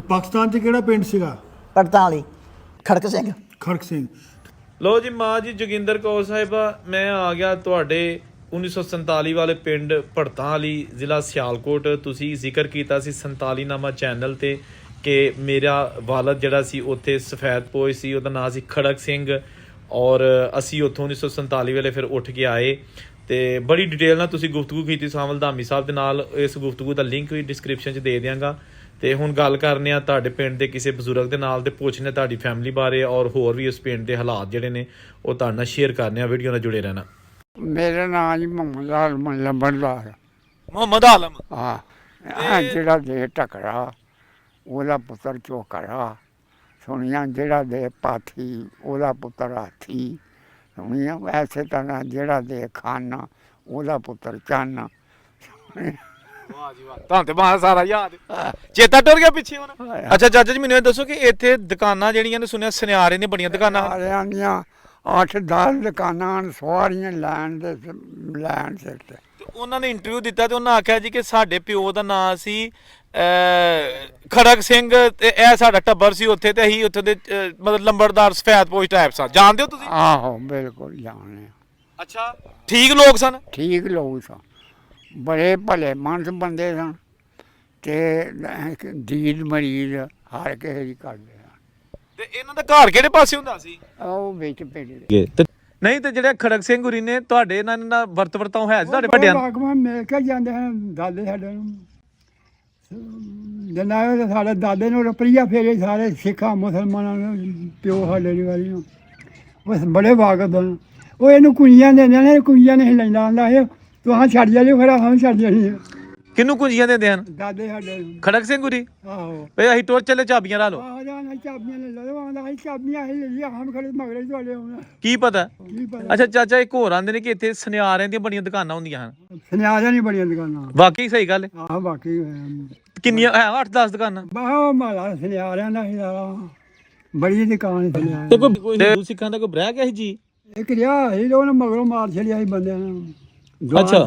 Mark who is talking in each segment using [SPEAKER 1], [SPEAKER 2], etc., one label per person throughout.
[SPEAKER 1] ਪਾਕਿਸਤਾਨ 'ਚ ਕਿਹੜਾ ਪਿੰਡ ਸੀਗਾ?
[SPEAKER 2] पड़ताली खड़क सिंह।
[SPEAKER 1] ਖੜਕ ਸਿੰਘ।
[SPEAKER 3] ਲੋ ਜੀ ਮਾਂ ਜੀ ਜੋਗਿੰਦਰ ਕੌਰ ਸਾਹਿਬਾ, ਮੈਂ ਆ ਗਿਆ ਤੁਹਾਡੇ 1947 ਵਾਲੇ ਪਿੰਡ ਭੜਤਾਂ ਵਾਲੀ, ਜ਼ਿਲ੍ਹਾ ਸਿਆਲਕੋਟ। ਤੁਸੀਂ ਜ਼ਿਕਰ ਕੀਤਾ ਸੀ 47 ਨਾਮਾ ਚੈਨਲ ਤੇ ਕਿ ਮੇਰਾ ਵਾਲਦ ਜਿਹੜਾ ਸੀ ਉੱਥੇ ਸਫੈਦਪੋਸ਼ ਸੀ, ਉਹਦਾ ਨਾਂ ਸੀ ਖੜਕ ਸਿੰਘ। ਔਰ ਅਸੀਂ ਉੱਥੋਂ 1947 ਵੇਲੇ ਫਿਰ ਉੱਠ ਕੇ ਆਏ ਤੇ ਬੜੀ ਡਿਟੇਲ ਨਾਲ ਤੁਸੀਂ ਗੁਫ਼ਤਗੂ ਕੀਤੀ ਸਾਮਲ ਧਾਮੀ ਸਾਹਿਬ ਦੇ ਨਾਲ। ਇਸ ਗੁਫ਼ਤਗੂ ਦਾ ਲਿੰਕ ਵੀ ਡਿਸਕ੍ਰਿਪਸ਼ਨ 'ਚ ਦੇ ਦਿਆਂਗਾ। ਤੇ ਹੁਣ ਗੱਲ ਕਰਨੇ ਆ ਤੁਹਾਡੇ ਪਿੰਡ ਦੇ ਕਿਸੇ ਬਜ਼ੁਰਗ ਦੇ ਨਾਲ ਤੇ ਪੁੱਛਨੇ ਤੁਹਾਡੀ ਫੈਮਿਲੀ ਬਾਰੇ ਔਰ ਹੋਰ ਵੀ ਉਸ ਪਿੰਡ ਦੇ ਹਾਲਾਤ ਜਿਹੜੇ ਨੇ ਉਹ ਤੁਹਾਡੇ ਨਾਲ ਸ਼ੇਅਰ ਕਰਨੇ ਆ। ਵੀਡੀਓ ਨਾਲ ਜੁੜੇ ਰਹਿਣਾ।
[SPEAKER 4] ਮੇਰਾ ਨਾਮ ਜੀ ਮੁਹੰਮਦ ਆਲਮ ਲੰਬੜਦਾਰ।
[SPEAKER 3] ਮੁਹੰਮਦ ਆਲਮ।
[SPEAKER 4] ਹਾਂ, ਜਿਹੜਾ ਦੇ ਟਕਰਾ ਉਹਦਾ ਪੁੱਤਰ ਚੋਕਰਾ। ਸੁਣੀਆਂ ਜਿਹੜਾ ਦੇ ਪਾਥੀ ਉਹਦਾ ਪੁੱਤਰ ਹਾਥੀ। ਸੁਣੀਆਂ ਵੈਸੇ ਤਾਂ ਜਿਹੜਾ ਦੇ ਖਾਨਾ ਉਹਦਾ ਪੁੱਤਰ ਚੰਨ।
[SPEAKER 3] ਵਾਹ ਜੀ ਵਾਹ, ਤੁਹਾਨੂੰ ਤੇ ਬਾਹਰ ਸਾਰਾ ਯਾਦ ਚੇਤਾ ਟੁਰ ਗਿਆ ਪਿੱਛੇ ਹੁਣ। ਅੱਛਾ ਚਾਚਾ ਜੀ, ਮੈਨੂੰ ਇਹ ਦੱਸੋ ਕਿ ਇੱਥੇ ਦੁਕਾਨਾਂ ਜਿਹੜੀਆਂ ਨੇ ਸੁਣਿਆ ਸੁਨਿਆਰੇ ਦੀਆਂ ਬੜੀਆਂ ਦੁਕਾਨਾਂ ਹਨ।
[SPEAKER 4] ਸਾਰਿਆਂ ਦੀਆਂ 8-10 ਦੁਕਾਨਾਂ ਹਨ, ਸਵਾਰੀਆਂ ਲੈਣ ਸਿਰ ਤੇ।
[SPEAKER 3] ਉਹਨਾਂ ਨੇ ਇੰਟਰਵਿਊ ਦਿੱਤਾ ਤੇ ਉਹਨਾਂ ਆਖਿਆ ਜੀ ਕਿ ਸਾਡੇ ਪਿਓ ਦਾ ਨਾਂ ਸੀ ਖੜਕ ਸਿੰਘ ਤੇ ਇਹ ਸਾਡਾ ਟੱਬਰ ਸੀ ਉੱਥੇ ਤੇ ਅਸੀਂ ਉੱਥੇ ਦੇ ਮਤਲਬ ਲੰਬੜਦਾਰ ਸਫੈਦਪੋਸ਼ ਟਾਈਪ ਸਾਂ। ਜਾਣਦੇ ਹੋ ਤੁਸੀਂ?
[SPEAKER 4] ਆਹੋ ਬਿਲਕੁਲ ਜਾਣਦੇ।
[SPEAKER 3] ਅੱਛਾ, ਠੀਕ ਲੋਕ ਸਨ?
[SPEAKER 4] ਠੀਕ ਲੋਕ ਸਨ, ਬੜੇ ਭਲੇ ਮਾਨਸ ਬੰਦੇ ਸਨ ਤੇ ਦੀਦ ਮਰੀਜ਼ ਹਰ ਕਿਸੇ ਦੀ ਕਰਦੇ ਸਨ।
[SPEAKER 3] ਤੇ ਇਹਨਾਂ ਦਾ ਘਰ ਕਿਹੜੇ ਪਾਸੇ ਹੁੰਦਾ ਸੀ?
[SPEAKER 4] ਉਹ ਵਿੱਚ ਪਿੰਡ ਦੇ
[SPEAKER 3] ਨਹੀਂ ਤੇ ਜਿਹੜੇ ਖੜਕ ਸਿੰਘ ਹੁਰੀ ਨੇ ਤੁਹਾਡੇ ਇਹਨਾਂ ਨਾਲ ਵਰਤ ਵਰਤਾਓ ਹੈ ਸੀ ਤੁਹਾਡੇ ਵੱਡਿਆਂ ਨਾਲ?
[SPEAKER 1] ਬਾਗਵਾਨ ਮਿਲ ਕੇ ਜਾਂਦੇ ਹਨ ਦਾਦੇ ਸਾਡੇ ਨੂੰ। ਜਨਾ ਸਾਡੇ ਦਾਦੇ ਨੂੰ ਰੁਪਈਆ ਫੇਰੇ ਸਾਰੇ ਸਿੱਖਾਂ ਮੁਸਲਮਾਨਾਂ ਨੂੰ ਪਿਓ ਸਾਡੇ ਦੀ ਵਾਰੀ ਨੂੰ ਬਸ ਬੜੇ ਵਾਕਫ ਹਨ। ਉਹ ਇਹਨੂੰ ਕੁਈਆਂ ਦਿੰਦੇ ਨੇ, ਕੁਈਆਂ ਨਹੀਂ ਲੈਂਦਾ ਆਉਂਦਾ ਇਹ ਤੂੰ ਹਾਂ ਛੱਡ ਜਾ ਲਿਓ, ਫਿਰ ਹਾਂ ਛੱਡ ਜਾਣੀ।
[SPEAKER 3] ਕਿਹਨੂੰ ਕੁੰਜੀਆਂ ਦਿੰਦੇ ਹਨ?
[SPEAKER 1] ਦਾਦੇ ਸਾਡੇ ਨੂੰ।
[SPEAKER 3] ਖੜਕ ਸਿੰਘ ਹੁਰੀ?
[SPEAKER 1] ਆਹੋ
[SPEAKER 3] ਵੇ ਅਸੀਂ ਟੋਰ ਚੱਲੇ ਚਾਬੀਆਂ ਲਾ ਲਓ।
[SPEAKER 1] ਆਹੋ ਜਾਨ ਚਾਬੀਆਂ ਲੈ ਲਓ, ਆਉਂਦਾ ਸੀ ਚਾਬੀਆਂ ਹੀ ਲੈ ਲਿਆ ਹਮ ਖੜੇ ਮਗਰੇ ਤੁਹਾਡੇ ਆਉਣਾ
[SPEAKER 3] ਕੀ ਪਤਾ।
[SPEAKER 1] ਕੀ ਪਤਾ।
[SPEAKER 3] ਅੱਛਾ ਚਾਚਾ, ਇੱਕ ਹੋਰ ਆਂਦੇ ਨੇ ਕਿ ਇੱਥੇ ਸੁਨਿਆਰਿਆਂ ਦੀਆਂ ਬੜੀਆਂ ਦੁਕਾਨਾਂ ਹੁੰਦੀਆਂ ਹਨ।
[SPEAKER 1] ਸੁਨਿਆਰਿਆਂ ਨਹੀਂ ਬੜੀਆਂ ਦੁਕਾਨਾਂ।
[SPEAKER 3] ਵਾਕਈ ਸਹੀ ਗੱਲ ਹੈ?
[SPEAKER 1] ਆਹ ਬਾਕੀ
[SPEAKER 3] ਕਿੰਨੀਆਂ ਹੈ? 8-10 ਦੁਕਾਨਾਂ?
[SPEAKER 1] ਬਾਹੋ ਮਾਲਾ ਸੁਨਿਆਰਿਆਂ ਦਾ ਹੀ ਸਾਰਾ ਬੜੀ ਦੁਕਾਨ ਸੁਨਿਆਰਿਆਂ
[SPEAKER 3] ਤੇ ਕੋਈ ਸਿੱਖਾਂ ਦਾ ਕੋਈ ਬਰਹਿ ਗਿਆ ਸੀ ਜੀ?
[SPEAKER 1] ਇੱਕ ਰਿਹਾ ਸੀ ਉਹਨੇ ਮਗਰੋਂ ਮਾਰ ਛੜਿਆ ਸੀ ਬੰਦਿਆਂ ਨੂੰ।
[SPEAKER 3] ਅੱਛਾ।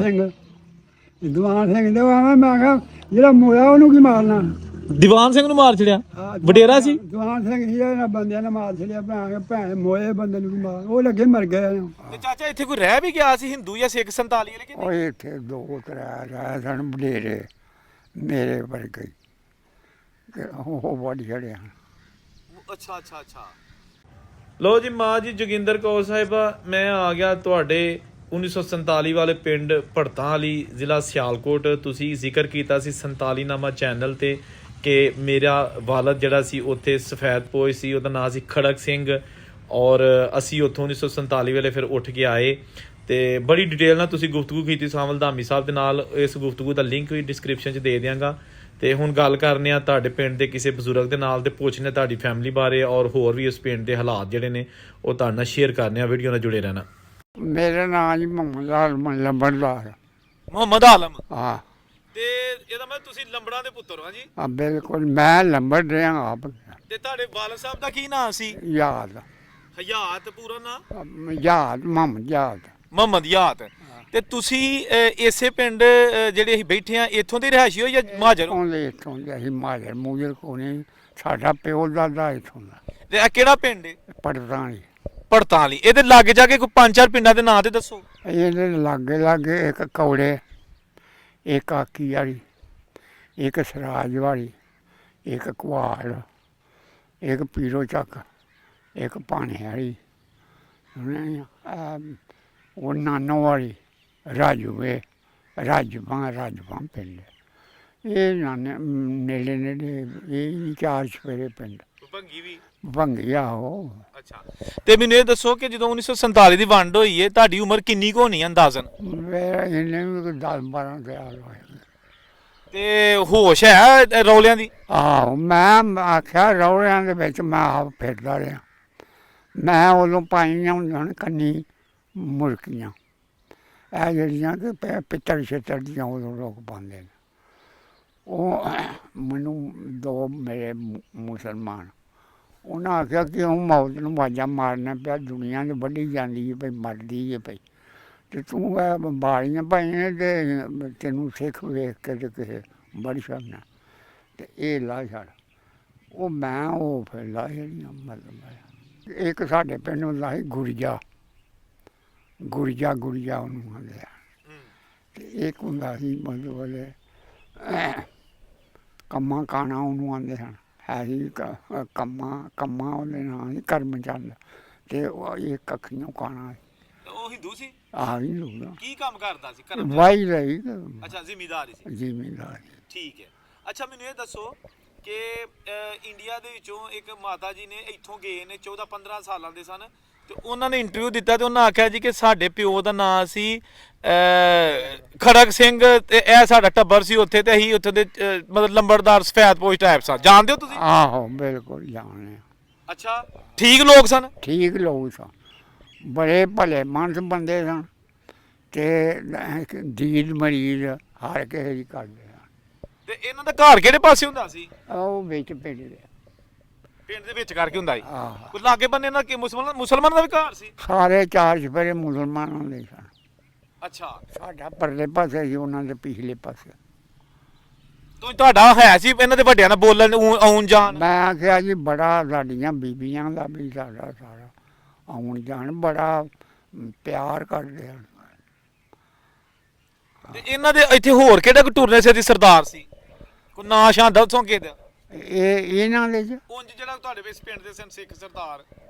[SPEAKER 1] ਦੀਵਾਨ ਸਿੰਘ ਦੇ ਮੈਂ ਕਿਹਾ ਜਿਹੜਾ ਮੋਇਆ ਉਹਨੂੰ ਕੀ ਮਾਰਨਾ।
[SPEAKER 3] ਦੀਵਾਨ ਸਿੰਘ ਨੂੰ ਮਾਰ ਛੜਿਆ? ਵਡੇਰਾ ਸੀ?
[SPEAKER 1] ਦੀਵਾਨ ਸਿੰਘ ਸੀ ਇਹਨਾਂ ਬੰਦਿਆਂ ਨੇ ਮਾਰ ਛੜਿਆ। ਭੈਣ ਮੋਏ ਬੰਦੇ ਨੂੰ ਕੀ ਮਾਰ, ਉਹ ਲੱਗੇ ਮਰ ਗਏ।
[SPEAKER 3] ਤੇ ਚਾਚਾ ਇੱਥੇ ਕੋਈ ਰਹਿ ਵੀ ਗਿਆ ਸੀ ਹਿੰਦੂ ਜਾਂ ਸਿੱਖ 47 ਵਾਲੇ ਕਿ?
[SPEAKER 4] ਉਹ ਇੱਥੇ 2-3 ਰਹਿ ਸਨ ਵਡੇਰੇ ਮੇਰੇ ਵਰਗੇ ਤੇ ਉਹ ਵੱਢ ਛੜਿਆ।
[SPEAKER 3] ਅੱਛਾ ਅੱਛਾ ਅੱਛਾ। ਲੋ ਜੀ ਮਾਂ ਜੀ ਜੋਗਿੰਦਰ ਕੌਰ ਸਾਹਿਬਾ, ਮੈਂ ਆ ਗਿਆ ਤੁਹਾਡੇ 1947 ਵਾਲੇ ਪਿੰਡ ਭੜਤਾਂ ਵਾਲੀ, ਜ਼ਿਲ੍ਹਾ ਸਿਆਲਕੋਟ। ਤੁਸੀਂ ਜ਼ਿਕਰ ਕੀਤਾ ਸੀ 47 ਨਾਮਾ ਚੈਨਲ ਤੇ ਕਿ ਮੇਰਾ ਵਾਲਦ ਜਿਹੜਾ ਸੀ ਉੱਥੇ ਸਫੈਦਪੋਸ਼ ਸੀ, ਉਹਦਾ ਨਾਂ ਸੀ ਖੜਕ ਸਿੰਘ। ਔਰ ਅਸੀਂ ਉੱਥੋਂ 1947 ਵੇਲੇ ਫਿਰ ਉੱਠ ਕੇ ਆਏ ਤੇ ਬੜੀ ਡਿਟੇਲ ਨਾਲ ਤੁਸੀਂ ਗੁਫ਼ਤਗੂ ਕੀਤੀ ਸਾਮਲ ਧਾਮੀ ਸਾਹਿਬ ਦੇ ਨਾਲ। ਇਸ ਗੁਫ਼ਤਗੂ ਦਾ ਲਿੰਕ ਵੀ ਡਿਸਕ੍ਰਿਪਸ਼ਨ 'ਚ ਦੇ ਦਿਆਂਗਾ। ਤੇ ਹੁਣ ਗੱਲ ਕਰਨੇ ਆ ਤੁਹਾਡੇ ਪਿੰਡ ਦੇ ਕਿਸੇ ਬਜ਼ੁਰਗ ਦੇ ਨਾਲ ਤੇ ਪੁੱਛਨੇ ਤੁਹਾਡੀ ਫੈਮਿਲੀ ਬਾਰੇ ਔਰ ਹੋਰ ਵੀ ਉਸ ਪਿੰਡ ਦੇ ਹਾਲਾਤ ਜਿਹੜੇ ਨੇ ਉਹ ਤੁਹਾਡੇ ਨਾਲ ਸ਼ੇਅਰ ਕਰਨੇ ਆ। ਵੀਡੀਓ ਨਾਲ ਜੁੜੇ ਰਹਿਣਾ।
[SPEAKER 4] ਮੇਰਾ ਨਾਮ ਜੀ ਮੁਹੰਮਦ ਆਲਮ ਲੰਬੜਦਾਰ।
[SPEAKER 3] ਮੁਹੰਮਦ ਆਲਮ?
[SPEAKER 4] ਹਾਂ।
[SPEAKER 3] ਤੇ ਇਹਦਾ ਮਤਲਬ ਤੁਸੀਂ ਲੰਬੜਾਂ ਦੇ ਪੁੱਤਰ ਹੋ? ਜੀ
[SPEAKER 4] ਆ ਬਿਲਕੁਲ, ਮੈਂ ਲੰਬੜ ਰਿਹਾ ਆਪ।
[SPEAKER 3] ਤੇ ਤੁਹਾਡੇ ਵਾਲਦ ਸਾਹਿਬ ਦਾ ਕੀ ਨਾਮ ਸੀ?
[SPEAKER 4] ਯਾਦ
[SPEAKER 3] ਹਯਾਤ? ਪੂਰਾ ਨਾਮ?
[SPEAKER 4] ਯਾਦ ਮੁਹੰਮਦ ਯਾਦ।
[SPEAKER 3] ਮੁਹੰਮਦ ਯਾਤ। ਤੇ ਤੁਸੀਂ ਇਸੇ ਪਿੰਡ ਜਿਹੜੇ ਅਸੀਂ ਬੈਠੇ ਆ ਇੱਥੋਂ ਦੇ ਰਿਹਾਇਸ਼ੀ ਹੋ ਜਾਂ ਮਹਾਜਰ ਹੋ?
[SPEAKER 4] ਇੱਥੋਂ ਦੇ ਅਸੀਂ ਮਾਜਰ ਮੂਜਰ ਕੋਨੇ, ਸਾਡਾ ਪਿਓ ਦਾਦਾ ਇੱਥੋਂ ਦਾ।
[SPEAKER 3] ਤੇ ਇਹ ਕਿਹੜਾ ਪਿੰਡ ਹੈ?
[SPEAKER 4] ਪੜਤਾਂ ਹੀ।
[SPEAKER 3] ਭੜਤਾਂ ਵਾਲੀ। ਇਹਦੇ ਲਾਗੇ ਜਾ ਕੇ ਕੋਈ 5-4 ਪਿੰਡਾਂ ਦੇ ਨਾਂ ਤੇ ਦੱਸੋ।
[SPEAKER 4] ਇਹਦੇ ਲਾਗੇ ਇੱਕ ਕੌੜੇ, ਇੱਕ ਆਕੀ ਵਾਲੀ, ਇੱਕ ਸਰਾਜ ਵਾਲੀ, ਇੱਕ ਕੁਹਾੜ, ਇੱਕ ਪੀਰੋ ਚੱਕ, ਇੱਕ ਭਾਣੇ ਵਾਲੀ, ਉਹ ਨਾਨੋ ਵਾਲੀ, ਰਾਜੂਏ, ਰਾਜਬਾਂ ਪਿੰਡ। ਇਹ ਨਾਨੇ ਨੇੜੇ ਇਹ 4 ਸਵੇਰੇ ਪਿੰਡ।
[SPEAKER 3] ਭੰਗੀ ਵੀ?
[SPEAKER 4] ਭੰਗੀ ਆਹੋ।
[SPEAKER 3] ਅੱਛਾ। ਤੇ ਮੈਨੂੰ ਇਹ ਦੱਸੋ ਕਿ ਜਦੋਂ 1947 ਦੀ ਵੰਡ ਹੋਈ ਹੈ ਤੁਹਾਡੀ ਉਮਰ ਕਿੰਨੀ ਕੁ ਹੋਣੀ ਅੰਦਾਜ਼ਨ?
[SPEAKER 4] ਮੇਰਾ ਇਹਨੇ ਵੀ 10-12 ਤਿਆਰ ਹੋਏ।
[SPEAKER 3] ਤੇ ਹੋਸ਼ ਹੈ ਰੌਲਿਆਂ ਦੀ?
[SPEAKER 4] ਆਹੋ, ਮੈਂ ਆਖਿਆ ਰੌਲਿਆਂ ਦੇ ਵਿੱਚ ਮੈਂ ਆਪ ਫਿਰਦਾ ਰਿਹਾ। ਮੈਂ ਉਦੋਂ ਪਾਈਆਂ ਹੁੰਦੀਆਂ ਨੇ ਕੰਨੀ ਮੁਰਕੀਆਂ, ਇਹ ਜਿਹੜੀਆਂ ਕਿ ਪਿੱਤਲ ਛਿੱਤਰ ਦੀਆਂ ਉਦੋਂ ਲੋਕ ਪਾਉਂਦੇ ਨੇ। ਉਹ ਮੈਨੂੰ 2 ਮੇਰੇ ਮੁਸਲਮਾਨ ਉਹਨਾਂ ਆਖਿਆ ਕਿ ਉਹ ਮੌਤ ਨੂੰ ਆਵਾਜ਼ਾਂ ਮਾਰਨਾ ਪਿਆ, ਦੁਨੀਆ 'ਚ ਵੱਢੀ ਜਾਂਦੀ ਹੈ ਪਈ, ਮਰਦੀ ਹੈ ਪਈ, ਅਤੇ ਤੂੰ ਇਹ ਬਾਲੀਆਂ ਪਾਈਆਂ ਅਤੇ ਤੈਨੂੰ ਸਿੱਖ ਵੇਖ ਕੇ ਅਤੇ ਕਿਸੇ ਬੜੀ ਸ਼ਰਮ ਨਾਲ ਅਤੇ ਇਹ ਲਾ ਛੱਡ। ਉਹ ਮੈਂ ਉਹ ਫਿਰਦਾ ਜਿਹੜੀਆਂ ਮਤਲਬ ਇੱਕ ਸਾਡੇ ਪਿੰਡ ਹੁੰਦਾ ਸੀ ਗੁਰਜਾ ਉਹਨੂੰ ਆਂਦੇ ਆ। ਤੇ ਇੱਕ ਹੁੰਦਾ ਸੀ ਮਤਲਬ ਕੰਮਾ ਕਾਣਾ ਉਹਨੂੰ ਆਂਦੇ ਹਨ। ਹੈ ਸੀ ਕੰਮਾ ਉਹਦੇ ਨਾਂ ਸੀ ਕਰਮਚੰਦ। ਤੇ ਉਹ ਇੱਕ ਅੱਖੀਆਂ ਕਾਣਾ
[SPEAKER 3] ਉਹ ਹਿੰਦੂ ਸੀ?
[SPEAKER 4] ਆ ਹੀ ਲੋਕ
[SPEAKER 3] ਕੀ ਕੰਮ ਕਰਦਾ ਸੀ?
[SPEAKER 4] ਵਾਈ ਰਹੀ।
[SPEAKER 3] ਅੱਛਾ, ਜ਼ਿਮੀਂਦਾਰ ਸੀ।
[SPEAKER 4] ਜ਼ਿਮੀਂਦਾਰ।
[SPEAKER 3] ਠੀਕ ਹੈ। ਅੱਛਾ, ਮੈਨੂੰ ਇਹ ਦੱਸੋ ਕਿ ਇੰਡੀਆ ਦੇ ਵਿੱਚੋਂ ਇੱਕ ਮਾਤਾ ਜੀ ਨੇ ਇੱਥੋਂ ਗਏ ਨੇ 14-15 ਸਾਲਾਂ ਦੇ ਸਨ, ਤੇ ਉਹਨਾਂ ਨੇ ਇੰਟਰਵਿਊ ਦਿੱਤਾ ਤੇ ਉਹਨਾਂ ਆਖਿਆ ਜੀ ਕਿ ਸਾਡੇ ਪਿਓ ਦਾ ਨਾਂ ਸੀ ਖੜਕ ਸਿੰਘ, ਤੇ ਇਹ ਸਾਡਾ ਟੱਬਰ ਸੀ ਉੱਥੇ, ਤੇ ਅਸੀਂ ਉੱਥੇ ਦੇ ਮਤਲਬ ਲੰਬੜਦਾਰ ਸਫੈਦਪੋਸ਼ ਟਾਈਪ ਸਾਂ। ਜਾਣਦੇ ਹੋ ਤੁਸੀਂ?
[SPEAKER 4] ਆਹੋ ਬਿਲਕੁਲ ਜਾਣਦੇ।
[SPEAKER 3] ਅੱਛਾ, ਠੀਕ ਲੋਕ ਸਨ?
[SPEAKER 4] ਠੀਕ ਲੋਕ ਸਨ, ਬੜੇ ਭਲੇ ਮਾਨਸ ਬੰਦੇ ਸਨ, ਤੇ ਦੀਦ ਮਰੀਜ਼ ਹਰ ਕਿਸੇ ਦੀ ਕਰਦੇ ਸਨ।
[SPEAKER 3] ਤੇ ਇਹਨਾਂ ਦਾ ਘਰ ਕਿਹੜੇ ਪਾਸੇ ਹੁੰਦਾ ਸੀ?
[SPEAKER 4] ਉਹ ਵਿੱਚ ਪਿੰਡ ਦੇ
[SPEAKER 3] ਪਿੰਡ ਦੇ ਵਿੱਚ ਕਰਕੇ ਹੁੰਦਾ ਸੀ?
[SPEAKER 4] ਆਹ
[SPEAKER 3] ਕੋਈ ਲਾਗੇ ਬੰਨੇ ਨਾਲ ਕਿ ਮੁਸਲਮਾਨ ਦਾ ਵੀ ਘਰ ਸੀ?
[SPEAKER 4] ਸਾਰੇ 4 ਚੁਫੇਰੇ ਮੁਸਲਮਾਨ ਹੁੰਦੇ ਸਨ।
[SPEAKER 3] ਅੱਛਾ,
[SPEAKER 4] ਸਾਡਾ ਪਰਲੇ ਪਾਸੇ ਸੀ, ਉਹਨਾਂ ਦੇ ਪਿਛਲੇ ਪਾਸੇ।
[SPEAKER 3] ਤੁਹਾਡਾ ਹੈ ਸੀ ਇਹਨਾਂ ਦੇ ਵੱਡਿਆਂ ਨਾਲ ਬੋਲਣ ਆਉਣ ਜਾਣ?
[SPEAKER 4] ਮੈਂ ਆਖਿਆ ਜੀ ਬੜਾ ਸਾਡੀਆਂ ਬੀਬੀਆਂ ਦਾ ਵੀ ਸਾਡਾ ਸਾਰਾ ਆਉਣ ਜਾਣ ਬੜਾ ਪਿਆਰ ਕਰਦੇ ਹਨ।
[SPEAKER 3] ਤੇ ਇਹਨਾਂ ਦੇ ਇੱਥੇ ਹੋਰ ਕਿਹੜਾ ਕੋਈ ਟੁਰਨੇ ਸੇ ਦੀ ਸਰਦਾਰ ਸੀ? ਕੋਈ ਨਾਂ ਸ਼ਾਂ ਦੱਸੋ ਕਿਹਦਾ?
[SPEAKER 4] ਇਹਨਾਂ ਦੇ ਚ
[SPEAKER 3] ਉਂਝ ਜਿਹੜਾ ਤੁਹਾਡੇ ਇਸ ਪਿੰਡ ਦੇ ਸਨ ਸਿੱਖ ਸਰਦਾਰ?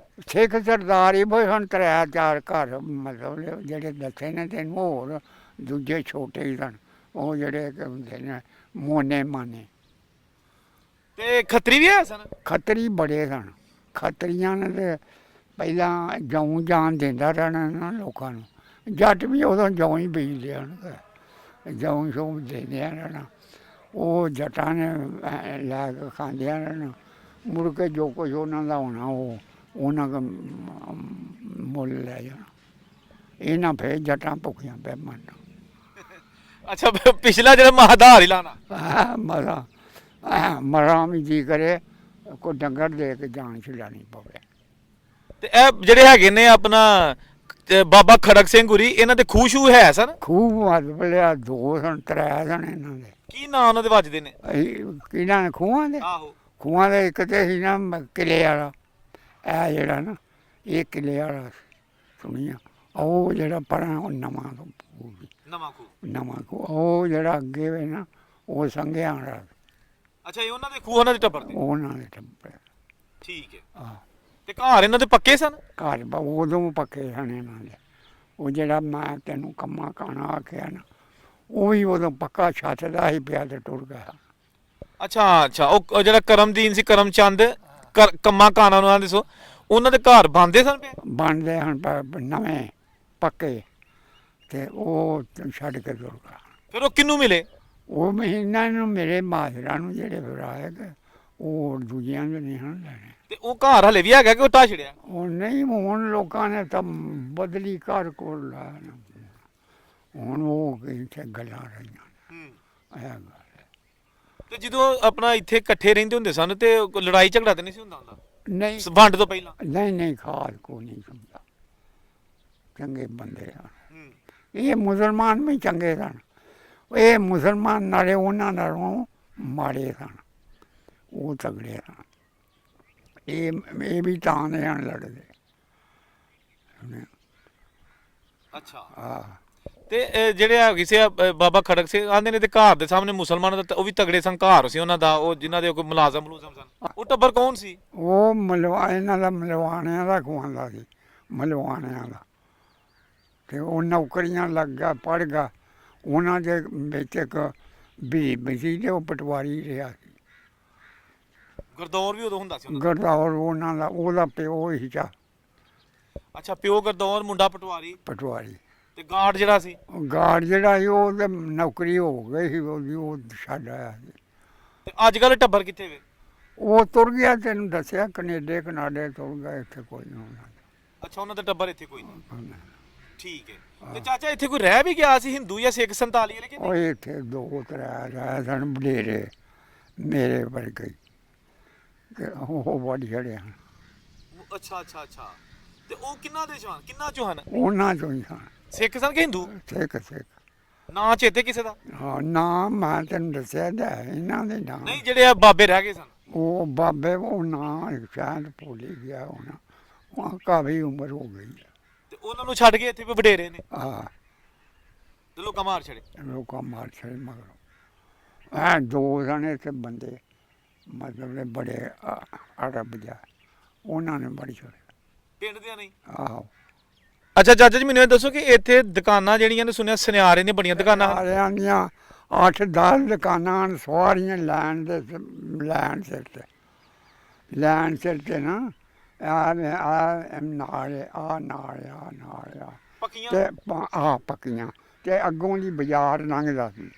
[SPEAKER 4] ਸਿੱਖ ਸਰਦਾਰ ਹੀ ਬਈ ਹੁਣ 3-4 ਘਰ ਮਤਲਬ ਜਿਹੜੇ ਦੱਸੇ ਨੇ ਤੈਨੂੰ, ਹੋਰ ਦੂਜੇ ਛੋਟੇ ਹੀ ਸਨ, ਉਹ ਜਿਹੜੇ ਹੁੰਦੇ ਨੇ ਮੋਨੇ ਮਾਨੇ।
[SPEAKER 3] ਤੇ ਖੱਤਰੀ ਵੀ ਹੈ ਸਨ?
[SPEAKER 4] ਖੱਤਰੀ ਬੜੇ ਸਨ। ਖੱਤਰੀਆਂ ਨੇ ਤੇ ਪਹਿਲਾਂ ਜੌਂ ਜਾਨ ਦਿੰਦਾ ਰਹਿਣਾ ਇਹਨਾਂ ਲੋਕਾਂ ਨੂੰ। ਜੱਟ ਵੀ ਉਦੋਂ ਜੌਂ ਹੀ ਬੀਜਦੇ ਹਨ, ਜੌਂ ਸ਼ੌਂ ਦਿੰਦੇ ਰਹਿਣਾ। ਉਹ ਜੱਟਾਂ ਨੇ ਲੈ ਕੇ ਖਾਂਦਿਆਂ ਰਹਿਣਾ। ਮੁੜ ਕੇ ਜੋ ਕੁਝ ਉਹਨਾਂ ਦਾ ਹੋਣਾ ਉਹ ਉਹਨਾਂ ਕੋਲ ਮੁੱਲ ਲੈ ਜਾਣਾ। ਇਹਨਾਂ ਫਿਰ ਜੱਟਾਂ ਭੁੱਖੀਆਂ ਪੈ ਮਰਨਾ।
[SPEAKER 3] ਅੱਛਾ, ਪਿਛਲਾ ਜਿਹੜਾ ਮਹਾਧਾਰ ਹੀ ਲਾਣਾ
[SPEAKER 4] ਮਰਾਂ ਵੀ ਜੀ ਕਰੇ ਕੋਈ ਡੰਗਰ ਦੇ ਕੇ ਜਾਨ ਛਡਾਣੀ ਪਵੇ।
[SPEAKER 3] ਤੇ ਇਹ ਜਿਹੜੇ ਹੈਗੇ ਨੇ ਆਪਣਾ ਬਾਬਾ ਖੜਕ ਸਿੰਘ ਗੁਰੀ, ਇਹਨਾਂ ਦੇ ਖੂਹ ਸ਼ੂ ਹੈ ਸਨ?
[SPEAKER 4] ਖੂਬ ਮਤਲਬ 2 ਸਨ 3 ਸਨ ਇਹਨਾਂ ਦੇ।
[SPEAKER 3] ਕੀ ਨਾਂ ਉਹਨਾਂ ਦੇ ਵੱਜਦੇ ਨੇ?
[SPEAKER 4] ਕਿਹਨਾਂ ਨੇ ਖੂਹਾਂ ਦੇ?
[SPEAKER 3] ਆਹੋ,
[SPEAKER 4] ਖੂਹਾਂ ਦੇ ਇੱਕ ਤੇ ਸੀ ਨਾ ਕਿਲੇ ਵਾਲਾ, ਇਹ ਜਿਹੜਾ ਨਾ ਇਹ ਕਿਲੇ ਵਾਲਾ ਸੁਣੀਆ। ਉਹ ਜਿਹੜਾ ਪਰਾਂ ਉਹ ਨਵਾਂ ਨਵਾਂ ਖੂਹ, ਉਹ ਜਿਹੜਾ ਅੱਗੇ ਵੇ ਨਾ ਉਹ ਸੰਘਿਆਂ ਵਾਲਾ।
[SPEAKER 3] ਅੱਛਾ, ਇਹ ਉਹਨਾਂ ਦੇ ਖੂਹ ਉਹਨਾਂ ਦੇ ਟੱਬਰ ਦੇ?
[SPEAKER 4] ਉਹਨਾਂ ਦੇ ਟੱਬਰ।
[SPEAKER 3] ਠੀਕ ਹੈ।
[SPEAKER 4] ਆਹ
[SPEAKER 3] ਤੇ ਘਰ ਇਹਨਾਂ ਦੇ ਪੱਕੇ ਸਨ?
[SPEAKER 4] ਘਰ ਉਦੋਂ ਪੱਕੇ ਸਨ ਇਹਨਾਂ ਦੇ। ਉਹ ਜਿਹੜਾ ਮੈਂ ਤੈਨੂੰ ਕੰਮਾ ਕਾਣਾ ਆਖਿਆ ਨਾ, ਉਹ ਵੀ ਉਦੋਂ ਪੱਕਾ ਛੱਤ ਦਾ ਹੀ ਪਿਆ ਤੇ ਟੁਰ ਗਿਆ।
[SPEAKER 3] ਅੱਛਾ, ਉਹ ਜਿਹੜਾ ਕਰਮਦੀਨ ਸੀ, ਕਰਮਚੰਦ, ਕੰਮਾ ਕਾਣਾ ਉਹਨਾਂ ਦੇ ਸੋ ਉਹਨਾਂ ਦੇ ਘਰ ਬਣਦੇ ਸਨ?
[SPEAKER 4] ਬਣਦੇ ਹਨ ਨਵੇਂ ਪੱਕੇ, ਤੇ ਉਹ ਛੱਡ ਕੇ ਤੁਰ ਗਿਆ।
[SPEAKER 3] ਫਿਰ ਉਹ ਕਿਹਨੂੰ ਮਿਲੇ?
[SPEAKER 4] ਉਹ ਮਹੀਨਾ ਨੂੰ ਮੇਰੇ ਮਾਜਰਾ ਨੂੰ ਜਿਹੜੇ ਫਿਰ ਆਏ ਗਏ, ਉਹ ਦੂਜਿਆਂ ਦੇ ਨਹੀਂ ਹਨ ਲੈਣੇ।
[SPEAKER 3] ਤੇ ਉਹ ਘਰ ਹਲੇ ਵੀ ਹੈਗਾ ਕਿ ਉਹ ਢਾਹ ਛੜਿਆ?
[SPEAKER 4] ਉਹ ਨਹੀਂ, ਹੁਣ ਲੋਕਾਂ ਨੇ ਤਾਂ ਬਦਲੀ ਘਰ ਕੋਲ ਲਾਇਆ ਨਾ। ਹੁਣ ਉਹ ਇੱਥੇ ਗੱਲਾਂ ਰਹੀਆਂ ਇਹ ਗੱਲ।
[SPEAKER 3] ਤੇ ਜਦੋਂ ਆਪਣਾ ਇੱਥੇ ਇਕੱਠੇ ਰਹਿੰਦੇ ਹੁੰਦੇ ਸਨ ਤੇ ਲੜਾਈ ਝਗੜਾ ਤੇ ਨਹੀਂ ਸੀ ਹੁੰਦਾ?
[SPEAKER 4] ਨਹੀਂ
[SPEAKER 3] ਵੰਡ ਤੋਂ ਪਹਿਲਾਂ?
[SPEAKER 4] ਨਹੀਂ ਖਾਦ ਕੋ ਨਹੀਂ ਸਮਝਾ। ਚੰਗੇ ਬੰਦੇ ਸਨ ਇਹ, ਮੁਸਲਮਾਨ ਵੀ ਚੰਗੇ ਸਨ। ਇਹ ਮੁਸਲਮਾਨ ਨਾਲੇ ਉਹਨਾਂ ਨਾਲੋਂ ਮਾੜੇ ਸਨ, ਉਹ ਤਗੜੇ ਸਨ। ਇਹ ਵੀ ਤਾਂ ਨੇ ਹਨ ਲੜਦੇ।
[SPEAKER 3] ਅੱਛਾ,
[SPEAKER 4] ਹਾਂ।
[SPEAKER 3] ਤੇ ਜਿਹੜੇ ਆ ਕਿਸੇ ਬਾਬਾ ਖੜਕ ਸਿੰਘ ਆਂਦੇ ਨੇ ਤੇ ਘਰ ਦੇ ਸਾਹਮਣੇ ਮੁਸਲਮਾਨਾਂ ਦਾ ਉਹ ਵੀ ਤਗੜੇ ਸਨ, ਘਰ ਸੀ ਉਹਨਾਂ ਦਾ, ਉਹ ਜਿਨ੍ਹਾਂ ਦੇ ਕੋਈ ਮੁਲਾਜ਼ਮ ਸਨ। ਉਹ ਟੱਬਰ ਕੌਣ ਸੀ?
[SPEAKER 4] ਉਹ ਇਹਨਾਂ ਦਾ ਮਲਵਾਣਿਆਂ ਦਾ ਖਵਾਉਂਦਾ ਸੀ, ਮਲਵਾਣਿਆਂ ਦਾ। ਤੇ ਉਹ ਨੌਕਰੀਆਂ ਲੱਗ ਗਿਆ, ਪੜ੍ਹ ਗਿਆ। ਉਹਨਾਂ ਦੇ ਵਿੱਚ ਇੱਕ ਬੀਬੀ ਸੀ ਤੇ ਉਹ ਪਟਵਾਰੀ ਰਿਹਾ ਸੀ।
[SPEAKER 3] ਗਰਦੌਰ ਵੀ ਉਦੋਂ ਹੁੰਦਾ ਸੀ?
[SPEAKER 4] ਗਰਦੌਰ ਉਹਨਾਂ ਦਾ, ਉਹਦਾ ਪਿਓ ਹੀ ਚਾ।
[SPEAKER 3] ਅੱਛਾ, ਪਿਓ ਗਰਦੌਰ, ਮੁੰਡਾ ਪਟਵਾਰੀ। ਤੇ ਗਾਰਡ ਜਿਹੜਾ ਸੀ?
[SPEAKER 4] ਗਾਰਡ ਜਿਹੜਾ ਸੀ ਉਹ ਤੇ ਨੌਕਰੀ ਹੋ ਗਈ ਸੀ ਉਹਦੀ, ਉਹ ਛੱਡ ਆਇਆ ਸੀ।
[SPEAKER 3] ਤੇ ਅੱਜ ਕੱਲ੍ਹ ਟੱਬਰ ਕਿੱਥੇ ਵੇ?
[SPEAKER 4] ਉਹ ਤੁਰ ਗਿਆ, ਤੈਨੂੰ ਦੱਸਿਆ ਕਨੇਡੇ ਤੁਰ ਗਿਆ, ਇੱਥੇ ਕੋਈ ਨਹੀਂ ਹੋਣਾ।
[SPEAKER 3] ਅੱਛਾ, ਉਹਨਾਂ ਦਾ ਟੱਬਰ ਇੱਥੇ ਕੋਈ ਨਹੀਂ। ਠੀਕ ਹੈ। ਤੇ ਚਾਚਾ ਇੱਥੇ ਕੋਈ ਰਹਿ ਵੀ ਗਿਆ ਸੀ, ਹਿੰਦੂ ਜਾਂ ਸਿੱਖ 47 ਵਾਲੇ?
[SPEAKER 4] ਉਹ ਇੱਥੇ 2-3 ਰਹਿ ਸਨ ਵਡੇਰੇ ਮੇਰੇ ਵਰਗੇ, ਤੇ ਉਹ ਵੱਢ ਛੜਿਆ।
[SPEAKER 3] ਅੱਛਾ, ਤੇ ਉਹ ਕਿੰਨਾ ਦੇ ਚੋਂ? ਕਿੰਨਾ ਚੋਂ ਹਨ?
[SPEAKER 4] ਉਹਨਾਂ ਚੋਂ ਹੀ ਸਨ।
[SPEAKER 3] ਸਿੱਖ ਸਨ ਕਿ ਹਿੰਦੂ?
[SPEAKER 4] ਸਿੱਖ।
[SPEAKER 3] ਨਾਂ ਚੇਤੇ ਕਿਸੇ ਦਾ?
[SPEAKER 4] ਹਾਂ, ਨਾਮ ਮੈਂ ਤੈਨੂੰ ਦੱਸਿਆ ਤਾਂ ਇਹਨਾਂ ਦੇ ਨਾਮ।
[SPEAKER 3] ਨਹੀਂ, ਜਿਹੜੇ ਆ ਬਾਬੇ ਰਹਿ ਗਏ ਸਨ?
[SPEAKER 4] ਉਹ ਬਾਬੇ ਉਹ ਨਾਂ ਸ਼ਾਇਦ ਭੁੱਲ ਹੀ ਗਿਆ ਹੋਣਾ, ਉਹ ਕਾਫੀ ਉਮਰ ਹੋ ਗਈ ਹੈ।
[SPEAKER 3] ਤੇ ਉਹਨਾਂ ਨੂੰ ਛੱਡ ਕੇ ਇੱਥੇ ਵੀ ਵਡੇਰੇ ਨੇ
[SPEAKER 4] ਹਾਂ
[SPEAKER 3] ਤੇ ਲੋਕਾਂ ਮਾਰ ਛੜੇ।
[SPEAKER 4] ਲੋਕਾਂ ਮਾਰ ਛੜੇ ਮਗਰੋਂ। ਇਹ ਦੋ ਜਣੇ ਤੇ ਬੰਦੇ ਮਤਲਬ ਬੜੇ ਅਰਬ ਜਾ, ਉਹਨਾਂ ਨੇ ਬੜੀ ਛੜੇ
[SPEAKER 3] ਪਿੰਡ ਦੇ ਨਹੀਂ।
[SPEAKER 4] ਆਹੋ
[SPEAKER 3] ਅੱਛਾ ਚਾਚਾ ਜੀ ਮੈਨੂੰ ਇਹ ਦੱਸੋ ਕਿ ਇੱਥੇ ਦੁਕਾਨਾਂ ਜਿਹੜੀਆਂ ਨੇ ਸੁਣਿਆ ਸੁਨਿਆਰੇ ਨੇ ਬੜੀਆਂ ਦੁਕਾਨਾਂ ਹਨ।
[SPEAKER 4] ਸਾਰਿਆਂ ਦੀਆਂ 8-10 ਦੁਕਾਨਾਂ ਹਨ, ਸਾਰੀਆਂ ਲੈਣ ਸਿਰ ਤੇ ਨਾ ਆ ਨਾਲ ਆ
[SPEAKER 3] ਪੱਕੀਆਂ
[SPEAKER 4] ਤੇ ਪੱਕੀਆਂ ਤੇ ਅੱਗੋਂ ਦੀ ਬਾਜ਼ਾਰ ਲੰਘਦਾ ਸੀ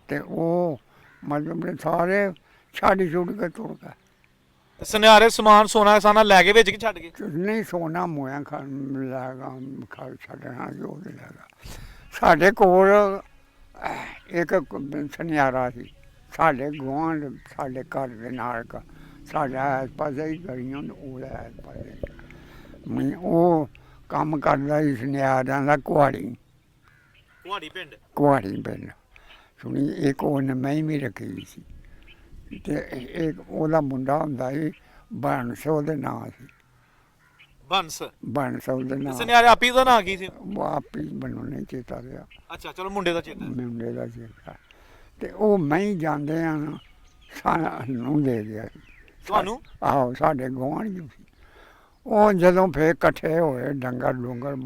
[SPEAKER 4] ਤੇ ਉਹ ਮਤਲਬ ਸਾਰੇ ਛੱਡ ਕੇ ਤੁਰ ਗਏ।
[SPEAKER 3] ਸੁਨਿਆਰੇ ਸਮਾਨ ਸੋਨਾ ਸਾਨਾ ਲੈ ਕੇ ਵਿੱਚ ਕਿ ਛੱਡ ਕੇ?
[SPEAKER 4] ਨਹੀਂ ਸੋਨਾ ਮੋਇਆ ਖਾ ਛੱਡਣਾ ਜੋ ਵੀ ਲੈਗਾ। ਸਾਡੇ ਕੋਲ ਇੱਕ ਸੁਨਿਆਰਾ ਸੀ, ਸਾਡੇ ਗੁਆਂਢ ਸਾਡੇ ਘਰ ਦੇ ਨਾਲ ਸਾਡਾ ਇਸ ਪਾਸੇ ਹੀ ਗਲੀਆਂ ਉਹਦਾ ਇਸ ਪਾਸੇ ਉਹ ਕੰਮ ਕਰਦਾ ਸੀ ਸੁਨਿਆਰਾਂ ਦਾ ਕੁਹਾੜੀ ਪਿੰਡ ਸੁਣੀ। ਇੱਕ ਉਹਨੇ ਮੈਂ ਵੀ ਰੱਖੀ ਸੀ ਤੇ ਇੱਕ ਉਹਦਾ ਮੁੰਡਾ ਹੁੰਦਾ ਸੀ ਬੰਸ, ਉਹਦੇ ਨਾਂ ਸੀ ਬੰਸ ਉਹਦੇ ਨਾਂ।
[SPEAKER 3] ਸੁਨਿਆਰੇ ਆਪੀ ਦਾ ਨਾਂ ਕੀ ਸੀ?
[SPEAKER 4] ਉਹ ਆਪ ਹੀ ਮੈਨੂੰ ਨਹੀਂ ਚੇਤਾ ਰਿਹਾ।
[SPEAKER 3] ਅੱਛਾ ਚਲੋ ਮੁੰਡੇ ਦਾ ਚੇਤਾ।
[SPEAKER 4] ਮੁੰਡੇ ਦਾ ਚੇਤਾ ਤੇ ਉਹ ਮੈਂ ਹੀ ਜਾਂਦੇ ਆ ਨਾ ਸਾਨੂੰ ਦੇ ਗਿਆ ਸੀ।
[SPEAKER 3] ਤੁਹਾਨੂੰ?
[SPEAKER 4] ਆਹੋ ਸਾਡੇ ਗੁਆਂਢ ਸੀ ਉਹ। ਜਦੋਂ ਫੇਰ ਇਕੱਠੇ ਹੋਏ ਡੰਗਰ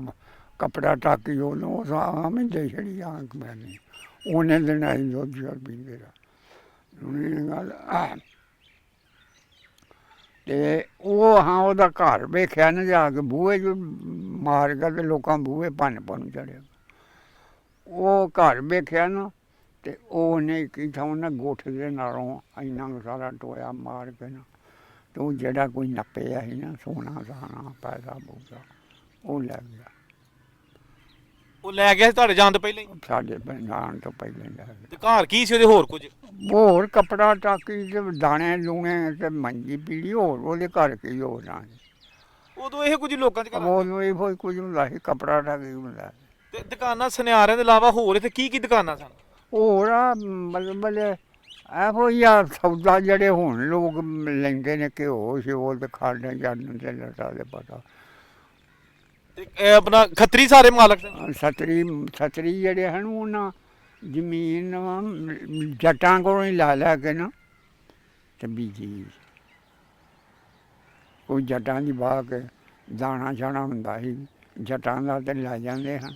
[SPEAKER 4] ਕੱਪੜਾ ਟਾਕੀ ਉਹਨੂੰ ਆਮ ਹੀ ਦੇ ਛੜੀ ਆਂਖ ਮੈਨੀ ਉਹਨੇ ਦਿਨ ਅਸੀਂ ਦੁੱਧ ਪੀਂਦੇ ਰਹੇ। ਗੱਲ ਤੇ ਉਹ ਹਾਂ ਉਹਦਾ ਘਰ ਵੇਖਿਆ ਨਾ ਜਾ ਕੇ ਬੂਹੇ ਚ ਮਾਰ ਕੇ ਤੇ ਲੋਕਾਂ ਬੂਹੇ ਭੰਨ ਚੜਿਆ। ਉਹ ਘਰ ਵੇਖਿਆ ਨਾ ਤੇ ਉਹਨੇ ਕੀਤਾ, ਉਹਨੇ ਗੁੱਠ ਦੇ ਨਾਲੋਂ ਇੰਨਾ ਸਾਰਾ ਟੋਇਆ ਮਾਰ ਕੇ ਨਾ ਤੇ ਉਹ ਜਿਹੜਾ ਕੋਈ ਨੱਪਿਆ ਸੀ ਨਾ ਸੋਨਾ ਸਾਨਾ ਪੈਸਾ ਪੂਸਾ ਉਹ ਲੈ ਗਿਆ।
[SPEAKER 3] ਉਹ ਲੈ ਗਿਆ ਸੀ ਤੁਹਾਡੇ ਜਾਣ ਤੋਂ ਪਹਿਲਾਂ ਹੀ?
[SPEAKER 4] ਸਾਡੇ ਜਾਣ ਤੋਂ ਪਹਿਲਾਂ ਲੈ ਗਿਆ।
[SPEAKER 3] ਤੇ ਘਰ ਕੀ ਸੀ ਉਹਦੇ ਹੋਰ ਕੁਝ?
[SPEAKER 4] ਹੋਰ ਕੱਪੜਾ ਟਾਕੀ ਤੇ ਦਾਣੇ ਦੂਣੇ ਤੇ ਮੰਜੀ ਪੀੜੀ, ਹੋਰ ਉਹਦੇ ਘਰ ਕੀ ਹੋ ਜਾਣਾ।
[SPEAKER 3] ਉਦੋਂ ਇਹ ਕੁਝ ਲੋਕਾਂ ਚ
[SPEAKER 4] ਉਦੋਂ ਇਹੋ ਕੁਝ ਹੁੰਦਾ ਸੀ, ਕੱਪੜਾ ਟਾਕੀ ਹੁੰਦਾ।
[SPEAKER 3] ਤੇ ਦੁਕਾਨਾਂ ਸੁਨਿਆਰਿਆਂ ਦੇ ਇਲਾਵਾ ਹੋਰ ਇੱਥੇ ਕੀ ਦੁਕਾਨਾਂ ਸਨ?
[SPEAKER 4] ਹੋਰ ਆ ਮਤਲਬ ਇਹੋ ਹੀ ਆ ਸੌਦਾ ਜਿਹੜੇ ਹੁਣ ਲੋਕ ਲੈਂਦੇ ਨੇ ਘਿਓ ਸ਼ਿਓ ਤੇ ਖਾਣੇ ਜਾਣ ਤੇ ਲਟਾ ਦੇ ਪਤਾ।
[SPEAKER 3] ਤੇ ਇਹ ਆਪਣਾ ਖੱਤਰੀ ਸਾਰੇ ਮਾਲਕ ਸਨ?
[SPEAKER 4] ਛਤਰੀ ਜਿਹੜੇ ਹਨ ਉਹਨਾਂ ਜ਼ਮੀਨ ਜੱਟਾਂ ਕੋਲੋਂ ਹੀ ਲੈ ਕੇ ਨਾ ਤੇ ਬੀਜੀ। ਕੋਈ ਜੱਟਾਂ ਦੀ ਵਾਹ ਕੇ ਦਾਣਾ ਛਾਣਾ ਹੁੰਦਾ ਸੀ ਜੱਟਾਂ ਦਾ ਤੇ ਲੈ ਜਾਂਦੇ ਹਨ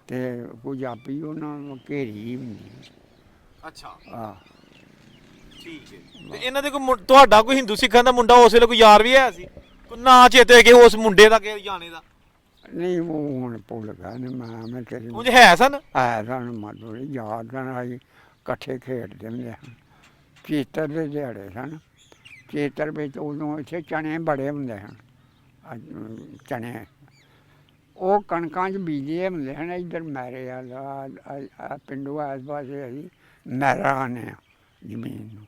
[SPEAKER 4] ਤੇ ਕੁਝ ਆਪੀ ਉਹਨਾਂ ਨੂੰ ਘੇਰੀ ਹੁੰਦੀ।
[SPEAKER 3] ਅੱਛਾ
[SPEAKER 4] ਆਹ
[SPEAKER 3] ਠੀਕ ਹੈ। ਤੇ ਇਹਨਾਂ ਦੇ ਕੋਈ ਤੁਹਾਡਾ ਕੋਈ ਹਿੰਦੂ ਸਿੱਖਾਂ ਦਾ ਮੁੰਡਾ ਉਸ ਵੇਲੇ ਕੋਈ ਯਾਰ ਵੀ ਹੈ ਸੀ? ਕੋਈ ਨਾਂ ਚੇਤੇ ਕਿ ਉਸ ਮੁੰਡੇ ਦਾ ਕਿ ਜਾਣੇ ਦਾ?
[SPEAKER 4] ਨਹੀਂ ਉਹ ਹੁਣ ਭੁੱਲ ਗਿਆ ਨੇ ਮੈਂ ਤੇਰੀ
[SPEAKER 3] ਉਂਝ ਹੈ ਸਨ?
[SPEAKER 4] ਹੈ ਸਾਨੂੰ ਮਤਲਬ ਯਾਦ ਨਾ ਆਈ। ਇਕੱਠੇ ਖੇਡਦੇ ਹੁੰਦੇ ਹਨ। ਚੇਤਰ ਦੇ ਦਿਹਾੜੇ ਸਨ। ਚੇਤਰ ਵਿੱਚ ਉਦੋਂ ਇੱਥੇ ਚਣੇ ਬੜੇ ਹੁੰਦੇ ਹਨ। ਚਣੇ ਉਹ ਕਣਕਾਂ 'ਚ ਬੀਜੇ ਹੁੰਦੇ ਹਨ। ਇੱਧਰ ਮੈਰੇ ਵਾਲਾ ਪਿੰਡੂ ਇਸ ਪਾਸੇ ਅਸੀਂ ਮੈਰਾ ਆਉਂਦੇ ਹਾਂ ਜ਼ਮੀਨ ਨੂੰ।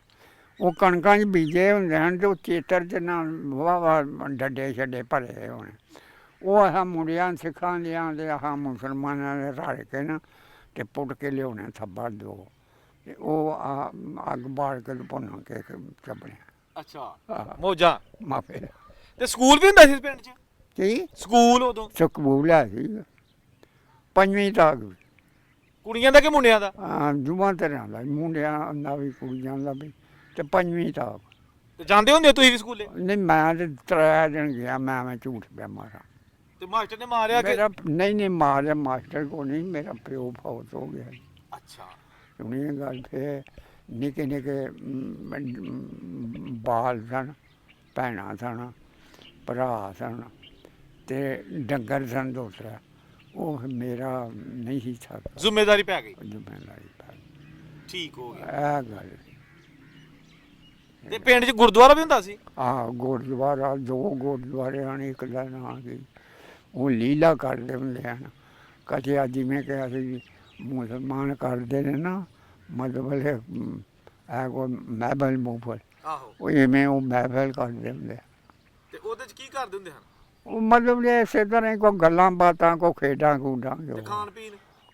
[SPEAKER 4] ਉਹ ਕਣਕਾਂ 'ਚ ਬੀਜੇ ਹੁੰਦੇ ਹਨ ਅਤੇ ਉਹ ਚੇਤਰ 'ਚ ਨਾ ਵਾਹ ਡੱਡੇ ਛੱਡੇ ਭਰੇ ਹੋਣੇ। ਉਹ ਆਹ ਮੁੰਡਿਆਂ ਸਿੱਖਾਂ ਦਿਆਂ ਅਤੇ ਆਹ ਮੁਸਲਮਾਨਾਂ ਦੇ ਰਲ ਕੇ ਨਾ ਅਤੇ ਪੁੱਟ ਕੇ ਲਿਆਉਣੇ ਥੱਬਾ ਦੋ ਅਤੇ ਉਹ ਅੱਗ ਬਾਲ ਕੇ ਭੁੰਨ ਕੇ ਚੱਬਣੇ।
[SPEAKER 3] ਅੱਛਾ ਮੋਜਾ
[SPEAKER 4] ਮਾਪੇ
[SPEAKER 3] ਤੇ ਸਕੂਲ ਵੀ ਹੁੰਦਾ ਸੀ ਪਿੰਡ 'ਚ?
[SPEAKER 4] ਕੀ
[SPEAKER 3] ਸਕੂਲ ਉਦੋਂ?
[SPEAKER 4] ਸਕੂਲ ਹੈ ਸੀ 5ਵੀਂ ਤੱਕ।
[SPEAKER 3] ਕੁੜੀਆਂ ਦਾ ਕਿ ਮੁੰਡਿਆਂ ਦਾ?
[SPEAKER 4] ਦੋਵਾਂ ਤਰ੍ਹਾਂ ਦਾ, ਮੁੰਡਿਆਂ ਦਾ ਵੀ ਕੁੜੀਆਂ ਦਾ ਵੀ ਤੇ 5ਵੀਂ ਤੱਕ।
[SPEAKER 3] ਤੇ ਜਾਂਦੇ ਹੁੰਦੇ ਤੁਸੀਂ ਵੀ ਸਕੂਲੇ?
[SPEAKER 4] ਨਹੀਂ ਮੈਂ ਤੇ 3 ਦਿਨ ਗਿਆ। ਮੈਂ ਝੂਠ ਪਿਆ ਮਾਰਾ।
[SPEAKER 3] ਤੇ ਮਾਸਟਰ ਨੇ ਮਾਰਿਆ ਕਿ?
[SPEAKER 4] ਮੇਰਾ ਨਹੀਂ ਮਾਰਿਆ ਮਾਸਟਰ ਕੋ ਨਹੀਂ, ਮੇਰਾ ਪਿਓ ਫੌਤ ਹੋ ਗਿਆ।
[SPEAKER 3] ਅੱਛਾ
[SPEAKER 4] ਸੁਣੀ ਗੱਲ। ਫਿਰ ਨਿੱਕੇ ਨਿੱਕੇ ਬਾਲ ਸਨ, ਭੈਣਾਂ ਸਨ, ਭਰਾ ਸਨ ਤੇ ਡੰਗਰ ਸਨ ਦੂਸਰਾ। ਉਹ ਮੇਰਾ ਨਹੀਂ ਸੀ ਸਕਦਾ।
[SPEAKER 3] ਜ਼ਿੰਮੇਵਾਰੀ ਪੈ ਗਈ?
[SPEAKER 4] ਜ਼ਿੰਮੇਵਾਰੀ ਪੈ ਗਈ।
[SPEAKER 3] ਠੀਕ ਹੋ ਗਿਆ।
[SPEAKER 4] ਇਹ ਗੱਲ।
[SPEAKER 3] ਤੇ ਪਿੰਡ 'ਚ ਗੁਰਦੁਆਰਾ ਵੀ ਹੁੰਦਾ ਸੀ?
[SPEAKER 4] ਗੁਰਦੁਆਰਾ 2 ਗੁਰਦੁਆਰੇ ਹਨ। ਇੱਕ ਦਾ ਨਾਂ ਸੀ ਉਹ ਲੀਲਾ ਕਰਦੇ ਹੁੰਦੇ ਹਨ। ਕਦੇ ਜਿਵੇਂ ਕਿ ਅਸੀਂ ਮੁਸਲਮਾਨ ਕਰਦੇ ਨੇ ਨਾ ਮਤਲਬ ਇਹ ਕੋਈ ਮਹਿਫਲ ਮੂਫਲ, ਉਹ ਇਵੇਂ ਉਹ ਮਹਿਫਲ ਕਰਦੇ ਹੁੰਦੇ।
[SPEAKER 3] ਤੇ ਉਹਦੇ 'ਚ ਕੀ ਕਰਦੇ ਹੁੰਦੇ ਹਨ?
[SPEAKER 4] ਉਹ ਮਤਲਬ ਇਸੇ ਤਰ੍ਹਾਂ ਕੋਈ ਗੱਲਾਂ ਬਾਤਾਂ, ਕੋਈ ਖੇਡਾਂ ਖੂਡਾਂ।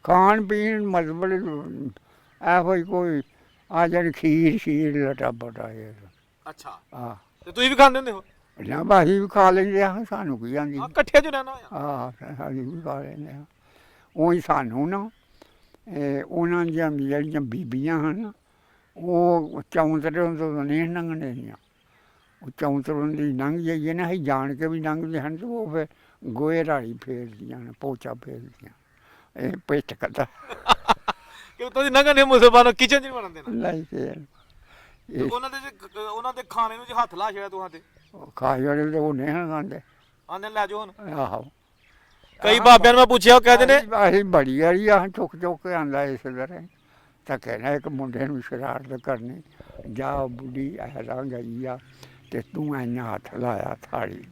[SPEAKER 3] ਖਾਣ ਪੀਣ
[SPEAKER 4] ਮਤਲਬ ਇਹੋ ਹੀ ਕੋਈ ਆ ਜਿਹੜੀ ਖੀਰ ਲਟਾ ਬਟਾ ਇਹ
[SPEAKER 3] ਅੱਛਾ
[SPEAKER 4] ਆ
[SPEAKER 3] ਤੇ ਤੁਸੀਂ ਵੀ ਖਾਂਦੇ ਹੁੰਦੇ ਹੋ?
[SPEAKER 4] ਨਾ ਬਾਹੀ ਵੀ ਖਾ ਲੈਂਦੇ ਆ, ਸਾਨੂੰ ਕੀ ਆਂਦੀ।
[SPEAKER 3] ਇਕੱਠੇ ਚ ਰਹਿਣਾ ਹੋਇਆ।
[SPEAKER 4] ਆ ਅਸੀਂ ਵੀ ਖਾ ਲੈਂਦੇ ਆ। ਉਹੀ ਸਾਨੂੰ ਨਾ ਉਹਨਾਂ ਦੀਆਂ ਜਿਹੜੀਆਂ ਬੀਬੀਆਂ ਹਨ ਉਹ ਚੌਂਤਰੇ ਤੋਂ ਨਹੀਂ ਲੰਘਣ ਦਿੰਦੀਆਂ। ਉਹ ਚੌਂਤਰੋਂ ਦੀ ਲੰਘ ਜਾਈਏ ਨਾ, ਅਸੀਂ ਜਾਣ ਕੇ ਵੀ ਲੰਘਦੇ ਹਨ, ਤੇ ਉਹ ਫਿਰ ਗੋਹੇ ਰਾਲੀ ਫੇਰਦੀਆਂ ਨੇ, ਪੋਚਾ ਫੇਰਦੀਆਂ। ਇਹ ਪਿੱਠ ਕੱਟਾ
[SPEAKER 3] ਕਿ ਤੁਸੀਂ ਨੰਗਣੇ ਮੁਸਲਮਾਨ ਕਿਚਨ ਚ ਨਹੀਂ ਵੜਨ ਦੇਣਾ।
[SPEAKER 4] ਲਾਈ ਫੇਰ
[SPEAKER 3] ਉਹਨਾਂ ਦੇ ਖਾਣੇ ਨੂੰ ਜੇ ਹੱਥ ਲਾ ਛੜਿਆ ਤੁਹਾਂ ਤੇ
[SPEAKER 4] ਖਾ ਜਿਹੜੇ ਤੇ ਉਹ ਨਹੀਂ ਖਾਂਦੇ।
[SPEAKER 3] ਆਂਦੇ ਲੈ ਜਾਓ ਹੁਣ।
[SPEAKER 4] ਆਹੋ
[SPEAKER 3] ਕਈ ਬਾਬਿਆਂ ਨੂੰ ਮੈਂ ਪੁੱਛਿਆ, ਉਹ ਕਹਿੰਦੇ ਨੇ
[SPEAKER 4] ਅਸੀਂ ਬੜੀ ਵਾਰੀ ਆ ਚੁੱਕ ਕੇ ਆਂਦਾ ਇਸ ਤਰ੍ਹਾਂ ਤਾਂ ਕਹਿਣਾ ਇੱਕ ਮੁੰਡੇ ਨੂੰ ਸ਼ਰਾਰਤ ਕਰਨੀ, ਜਾ ਬੁੱਢੀ ਐਰਾ ਗਈ ਆ ਤੇ ਤੂੰ ਇੰਨਾ ਹੱਥ ਲਾਇਆ ਥਾਲੀ।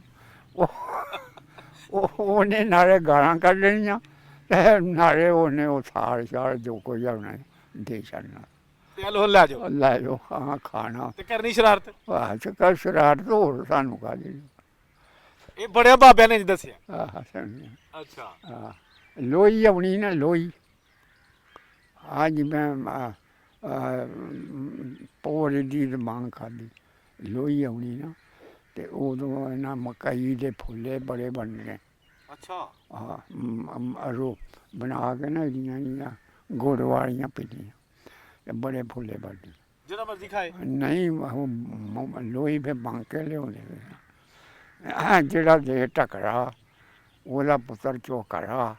[SPEAKER 4] ਉਹਨੇ ਨਾਲੇ ਗਾਲਾਂ ਕੱਢ ਲੈਣੀਆਂ ਤੇ ਨਾਲੇ ਉਹਨੇ ਉਹ ਸਾਲ ਜੋ ਕੋਈ ਆਉਣਾ ਦੇ ਛੱਡਣਾ।
[SPEAKER 3] ਲੈ ਜਾਓ
[SPEAKER 4] ਲੈ ਜਾਓ ਹਾਂ ਖਾਣਾ
[SPEAKER 3] ਤੇ ਕਰਨੀ ਸ਼ਰਾਰਤ।
[SPEAKER 4] ਆਹ ਚੱਕਰ ਸ਼ਰਾਰਤ ਹੋਰ ਸਾਨੂੰ ਕਾਹਦੀ।
[SPEAKER 3] ਇਹ ਬੜਿਆ ਬਾਬਿਆਂ ਨੇ ਦੱਸਿਆ।
[SPEAKER 4] ਆਹ ਸਾਨੂੰ
[SPEAKER 3] ਅੱਛਾ
[SPEAKER 4] ਹਾਂ ਲੋਈ ਆਉਣੀ ਨਾ ਲੋਈ। ਅੱਜ ਮੈਂ ਪੋਰੇ ਦੀ ਮੰਗ ਖਾਧੀ ਲੋਈ ਆਉਣੀ ਨਾ, ਤੇ ਉਦੋਂ ਇਹਨਾਂ ਮਕਈ ਦੇ ਫੁੱਲੇ ਬੜੇ ਬਣਨੇ।
[SPEAKER 3] ਅੱਛਾ
[SPEAKER 4] ਹਾਂ ਰੋ ਬਣਾ ਕੇ ਨਾ ਇਹਦੀਆਂ ਗੁੜ ਵਾਲੀਆਂ ਪੀਲੀਆਂ ਤੇ ਬੜੇ ਫੁੱਲੇ ਬਣਦੇ।
[SPEAKER 3] ਜਿਹੜਾ ਮਰਜ਼ੀ ਖਾਏ
[SPEAKER 4] ਨਹੀਂ ਉਹ ਲੋਈ ਫਿਰ ਮੰਗ ਕੇ ਲਿਆਉਂਦੇ। ਜਿਹੜਾ ਦੇ ਟਕਰਾ ਉਹਦਾ ਪੁੱਤਰ ਚੋਕਰਾ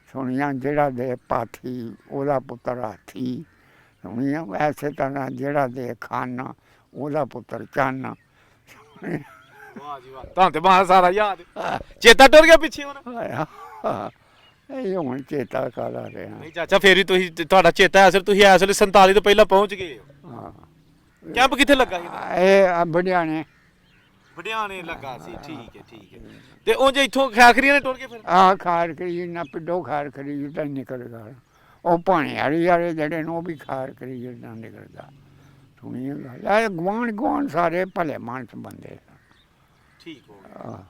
[SPEAKER 4] ਸੁਣੀਆਂ, ਜਿਹੜਾ ਦੇ ਪਾਥੀ ਉਹਦਾ ਪੁੱਤਰ ਹਾਥੀ ਸੁਣੀਆਂ। ਐਸੇ ਤਰ੍ਹਾਂ ਜਿਹੜਾ ਦੇ ਖਾਨਾ ਉਹਦਾ ਪੁੱਤਰ ਚਾਨਾ।
[SPEAKER 3] ਵਾਹ ਜੀ ਵਾਹ, ਤਾਂ ਤੇ ਬਾਹਰ ਸਾਰਾ ਯਾਦ ਚੇਤਾ ਟੁਰ ਗਿਆ ਪਿੱਛੇ ਹੁਣ।
[SPEAKER 4] ਇਹ ਹੁਣ ਚੇਤਾ ਕਾਲਾ ਰਿਹਾ।
[SPEAKER 3] ਨਹੀਂ ਚਾਚਾ ਫੇਰ ਵੀ ਤੁਸੀਂ ਤੁਹਾਡਾ ਚੇਤਾ ਅਸਲ ਤੁਸੀਂ ਇਸ ਵੇਲੇ 47 ਤੋਂ ਪਹਿਲਾਂ ਪਹੁੰਚ ਗਏ ਹੋ।
[SPEAKER 4] ਹਾਂ
[SPEAKER 3] ਕੈਂਪ ਕਿੱਥੇ ਲੱਗਾ ਸੀ?
[SPEAKER 4] ਇਹ ਬੜਿਆਣੇ
[SPEAKER 3] ਵਡਿਆਣੇ ਲੱਗਾ ਸੀ। ਠੀਕ ਹੈ ਤੇ ਉਹ ਜੇ ਇੱਥੋਂ ਖਾਖਰੀਆਂ ਨੇ ਟੁਰ ਕੇ ਫਿਰ
[SPEAKER 4] ਆ ਖਾਰ ਕਰੀ ਨਾ ਪਿੱਡੋ ਖਾਰ ਕਰੀ ਤਾਂ ਨਿਕਲਦਾ। ਉਹ ਪਾਣੀ ਵਾਲੇ ਜਿਹੜੇ ਨੇ ਉਹ ਵੀ ਖਾਰ ਕਰੀ ਜਿੱਦਾਂ ਨਿਕਲਦਾ। ਸੁਣੀ ਗੱਲ ਇਹ ਗੁਆਂਢ ਸਾਰੇ ਭਲੇ ਮਾਨਸ ਬੰਦੇ।
[SPEAKER 3] ਠੀਕ ਹੋ ਗਿਆ,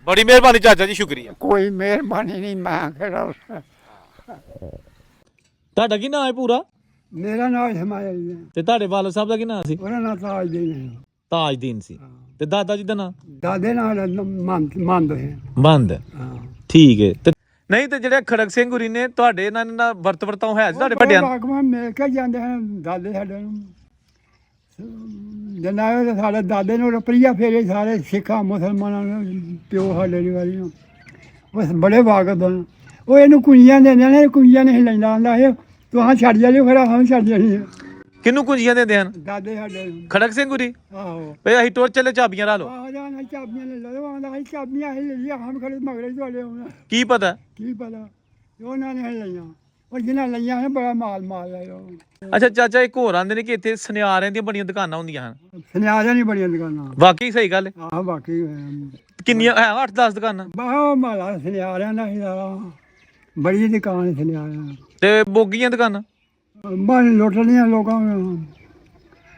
[SPEAKER 3] ਬੜੀ ਮਿਹਰਬਾਨੀ ਚਾਚਾ ਜੀ, ਸ਼ੁਕਰੀਆ।
[SPEAKER 4] ਕੋਈ ਮਿਹਰਬਾਨੀ ਨਹੀਂ, ਮੈਂ ਕਿਹੜਾ।
[SPEAKER 3] ਤੁਹਾਡਾ ਕੀ ਨਾਮ ਹੈ ਪੂਰਾ?
[SPEAKER 1] ਮੇਰਾ ਨਾਮ ਹਮਾਇਆ ਜੀ ਹੈ।
[SPEAKER 3] ਤੇ ਤੁਹਾਡੇ ਵਾਲਦ ਸਾਹਿਬ ਦਾ ਕੀ ਨਾਮ ਸੀ?
[SPEAKER 1] ਉਹਦਾ ਨਾਮ ਤਾਜਦੀਨ ਹੈ।
[SPEAKER 3] ਤਾਜਦੀਨ ਸੀ। ਤੇ ਦਾਦਾ ਜੀ ਦਾ ਨਾਮ?
[SPEAKER 1] ਦਾਦੇ ਨਾਲ ਮੰਦ ਹੈ।
[SPEAKER 3] ਬੰਦ।
[SPEAKER 1] ਹਾਂ
[SPEAKER 3] ਠੀਕ ਹੈ। ਤੇ ਨਹੀਂ ਤੇ ਜਿਹੜੇ ਖੜਕ ਸਿੰਘ ਗੁਰੀ ਨੇ ਤੁਹਾਡੇ ਇਹਨਾਂ ਨਾਲ ਵਰਤ ਵਰਤਾਓ ਹੈ ਤੁਹਾਡੇ ਵੱਡਿਆਂ ਨਾਲ?
[SPEAKER 1] ਬਾਗਵਾਨ ਮਿਲ ਕੇ ਜਾਂਦੇ ਹਨ ਦਾਦੇ ਸਾਡੇ ਨੂੰ। ਜਨਾਬ ਸਾਡੇ ਦਾਦੇ ਨੂੰ ਰੁਪਈਆ ਫੇਰੇ ਸਾਰੇ ਸਿੱਖਾਂ ਮੁਸਲਮਾਨਾਂ ਨੂੰ ਪਿਓ ਸਾਡੇ ਦੀ ਵਾਰੀ ਨੂੰ ਬਸ ਬੜੇ ਵਾਕਫ ਹਨ। ਉਹ ਇਹਨੂੰ ਕੁੰਜੀਆਂ ਦਿੰਦੇ ਨੇ, ਕੁੰਜੀਆਂ ਨਹੀਂ ਲੈਂਦਾ ਆਉਂਦਾ ਇਹ ਤੁਹਾਂ ਛੱਡ ਜਾਲਿਓ ਫਿਰ ਹਾਂ ਛੱਡ ਜਾਣੀ।
[SPEAKER 3] ਕਿਹਨੂੰ ਕੁੰਜੀਆਂ ਦਿੰਦੇ ਹਨ?
[SPEAKER 1] ਦਾਦੇ ਸਾਡੇ ਨੂੰ।
[SPEAKER 3] ਖੜਕ ਸਿੰਘ ਗੁਰੀ
[SPEAKER 1] ਆਹੋ
[SPEAKER 3] ਭਈ ਅਸੀਂ ਟੁਰ ਚੱਲੇ ਚਾਬੀਆਂ ਲਾ ਲਓ।
[SPEAKER 1] ਆਹ ਜਾਨ ਚਾਬੀਆਂ ਲੈ ਲਓ ਆਂਦਾ ਅਸੀਂ ਚਾਬੀਆਂ ਹੀ ਲੈ ਲਿਆ ਹਮ ਖੜੇ ਮਗਰੇ ਤੁਹਾਡੇ ਆਉਣਾ।
[SPEAKER 3] ਕੀ ਪਤਾ?
[SPEAKER 1] ਕੀ ਪਤਾ ਉਹਨਾਂ ਨੇ ਲਈਆਂ, ਉਹ ਜਿਹਨਾਂ ਲਈਆਂ ਨੇ ਬੜਾ ਮਾਲ ਲਾਇਆ।
[SPEAKER 3] ਅੱਛਾ ਚਾਚਾ ਇੱਕ ਹੋਰ ਆਂਦੇ ਨੇ ਕਿ ਇੱਥੇ ਸੁਨਿਆਰਿਆਂ ਦੀਆਂ ਬੜੀਆਂ ਦੁਕਾਨਾਂ ਹੁੰਦੀਆਂ ਹਨ।
[SPEAKER 1] ਸੁਨਿਆਰਿਆਂ ਨਹੀਂ ਬੜੀਆਂ ਦੁਕਾਨਾਂ।
[SPEAKER 3] ਵਾਕਈ ਸਹੀ ਗੱਲ ਹੈ?
[SPEAKER 1] ਆਹ ਬਾਕੀ
[SPEAKER 3] ਕਿੰਨੀਆਂ ਹੈ? 8-10 ਦੁਕਾਨਾਂ?
[SPEAKER 1] ਬਾਹੋ ਮਾਲਾ ਸੁਨਿਆਰਿਆਂ ਦਾ ਹੀ ਸਾਰਾ ਬੜੀ ਦੁਕਾਨ ਸੁਨਿਆਰਿਆਂ।
[SPEAKER 3] ਤੇ ਬੋਗੀਆਂ ਦੁਕਾਨਾਂ?
[SPEAKER 1] ਬਸ ਲੁੱਟਣੀਆਂ ਲੋਕਾਂ ਨੂੰ,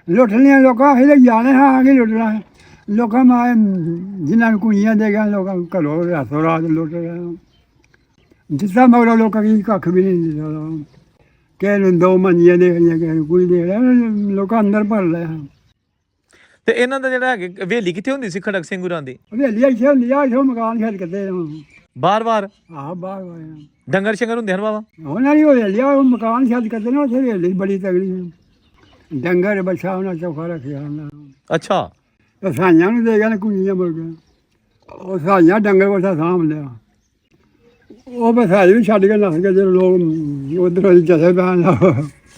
[SPEAKER 1] ਲੁੱਟਣੀਆਂ ਲੋਕਾਂ ਅਸੀਂ ਤਾਂ ਜਾਣੇ ਹਾਂ ਆ ਕੇ ਲੁੱਟਣਾ ਹੈ ਲੋਕਾਂ ਮਾ ਜਿਨ੍ਹਾਂ ਨੂੰ ਕੁਈਆਂ ਦੇ ਗਿਆ ਲੋਕਾਂ ਨੂੰ ਘਰੋਂ ਰਾਤੋਂ ਰਾਤ ਲੁੱਟ ਰਿਹਾ। ਜਿੱਦਾਂ ਮਗਰੋਂ ਲੋਕਾਂ ਕੀ ਕੱਖ ਵੀ ਨਹੀਂ ਦਿੰਦਾ। ਕਿਸੇ ਨੂੰ 2 ਮੰਜੀਆਂ ਦੇ ਗਈਆਂ, ਕਿਸੇ ਨੂੰ ਕੋਈ ਦੇ ਰਿਹਾ, ਲੋਕਾਂ ਅੰਦਰ ਭਰ ਲਿਆ।
[SPEAKER 3] ਤੇ ਇਹਨਾਂ ਦਾ ਜਿਹੜਾ ਹੈਗੇ ਹਵੇਲੀ ਕਿੱਥੇ ਹੁੰਦੀ ਸੀ ਖੜਕ ਸਿੰਘ ਗੁਰਾਂ ਦੀ?
[SPEAKER 1] ਹਵੇਲੀ ਇੱਥੇ ਹੁੰਦੀ ਆ, ਇੱਥੋਂ ਮਕਾਨ ਛੱਡ ਕਰਦੇ
[SPEAKER 3] ਬਾਰ-ਬਾਰ
[SPEAKER 1] ਆਹ ਬਾਹਰ
[SPEAKER 3] ਡੰਗਰ ਸ਼ੰਗਰ ਹੁੰਦੇ ਹਨ ਬਾਬਾ?
[SPEAKER 1] ਉਹਨਾਂ ਦੀ ਹਵੇਲੀ ਆ, ਉਹ ਮਕਾਨ ਛੱਡ ਕਰਦੇ ਨੇ ਉੱਥੇ ਹਵੇਲੀ ਬੜੀ ਤਗੜੀ। ਡੰਗਰ ਬੱਚਾ ਉਹਨਾਂ ਚੌਖਾ ਰੱਖਿਆ ਉਹਨਾਂ।
[SPEAKER 3] ਅੱਛਾ
[SPEAKER 1] ਸਾਈਆਂ ਨੂੰ ਦੇ ਗਏ ਨੇ ਕੁੰਜੀਆਂ ਮੁਰਗੇ, ਉਹ ਸਾਈਆਂ ਡੰਗਰ ਬੱਚਾ ਸਾਂਭ ਲਿਆ। ਉਹ ਬਸਾਈ ਵੀ ਛੱਡ ਕੇ ਨੱਸ ਗਏ ਜਦੋਂ ਲੋਕ ਉਧਰੋਂ ਜਥੇ ਪੈਣ।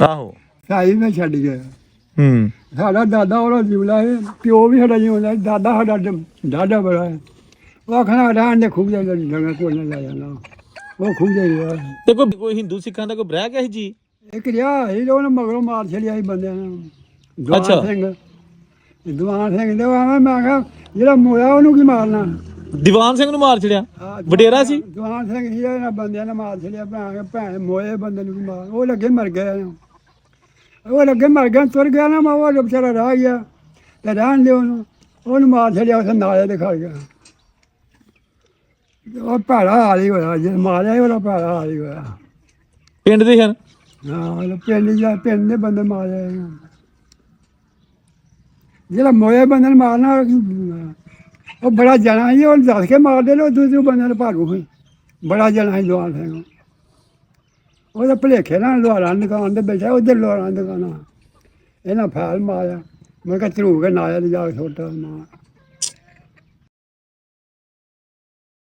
[SPEAKER 3] ਆਹੋ
[SPEAKER 1] ਸਾਈ ਵੀ ਛੱਡ ਗਏ। ਸਾਡਾ ਦਾਦਾ ਉਹਦਾ ਜਿਉਲਾ ਹੈ, ਪਿਓ ਵੀ ਸਾਡਾ ਜਿਉਂਦਾ, ਦਾਦਾ ਸਾਡਾ ਡਾਢਾ ਬੜਾ ਹੈ। ਉਹ ਆਖਣਾ ਰਹਿਣ ਦੇ ਖੂਬ ਦੇ ਡੰਗਰ ਕੋਲ ਨਾ ਲੈ ਜਾਣਾ, ਉਹ ਖੂਬ ਦੇ ਰਿਹਾ।
[SPEAKER 3] ਤੇ ਕੋਈ ਹਿੰਦੂ ਸਿੱਖਾਂ ਦਾ ਕੋਈ ਬਰਹਿ ਗਿਆ ਸੀ ਜੀ?
[SPEAKER 1] ਇੱਕ ਰਿਹਾ ਸੀ ਉਹਨੇ ਮਗਰੋਂ ਮਾਰ ਛੜਿਆ ਸੀ ਬੰਦਿਆਂ ਨੂੰ। ਦੀਵਾਨ ਸਿੰਘ ਦੇ ਮੈਂ ਕਿਹਾ ਜਿਹੜਾ ਮੋਇਆ ਉਹਨੂੰ ਕੀ ਮਾਰਨਾ?
[SPEAKER 3] ਦੀਵਾਨ ਸਿੰਘ ਨੂੰ ਮਾਰ ਛੜਿਆ? ਵਡੇਰਾ ਸੀ
[SPEAKER 1] ਦੀਵਾਨ ਸਿੰਘ ਸੀ, ਇਹਨਾਂ ਬੰਦਿਆਂ ਨੇ ਮਾਰ ਛੜਿਆ। ਭੈਣ ਮੋਏ ਬੰਦੇ ਨੂੰ ਕੀ ਮਾਰ, ਉਹ ਲੱਗੇ ਮਰ ਗਏ। ਉਹ ਲੱਗੇ ਮਰ ਗਿਆ, ਤੁਰ ਗਿਆ ਨਾ, ਉਹ ਵਿਚਾਰਾ ਰਹਿ ਗਿਆ ਤੇ ਰਹਿਣ ਦਿਓ ਉਹਨੂੰ ਮਾਰ ਛੜਿਆ ਉੱਥੇ ਨਾਲੇ ਦੇ ਖੜ ਗਿਆ। ਉਹ ਭੈੜਾ ਹਾਲ ਹੀ ਹੋਇਆ, ਜੇ ਮਾਰਿਆ ਉਹਦਾ ਭੈੜਾ ਹਾਲ ਹੀ ਹੋਇਆ।
[SPEAKER 3] ਪਿੰਡ ਦੇ ਹਨ?
[SPEAKER 1] ਹਾਂ ਪਿੰਡ ਦੇ ਬੰਦੇ ਮਾਰੇ ਜਿਹੜਾ ਮੋਏ ਬੰਦੇ ਨੂੰ ਮਾਰਨਾ ਉਹ ਬੜਾ ਜਣਾ ਸੀ ਉਹ ਦੱਸ ਕੇ ਮਾਰਦੇ ਨੇ ਉਹ ਦੂਜੇ ਬੰਦੇ ਨੂੰ ਭਾਰੂ ਸੀ ਬੜਾ ਜਣਾ ਸੀ ਜਵਾਨ ਸਿੰਘ ਉਹਦੇ ਭੁਲੇਖੇ ਨਾਲ ਲੋਹਾਰਾਂ ਦੀ ਦੁਕਾਨ ਤੇ ਬੈਠਾ ਉੱਧਰ ਲੋਹਾਰਾਂ ਦੀ ਦੁਕਾਨਾਂ ਇਹਨਾਂ ਫੈਲ ਮਾਰਿਆ ਮੈਂ ਕਿਹਾ ਧਰੂ ਕੇ ਨਾਇਆ ਤੇ ਜਾ ਕੇ ਛੋਟਾ ਮਾਰ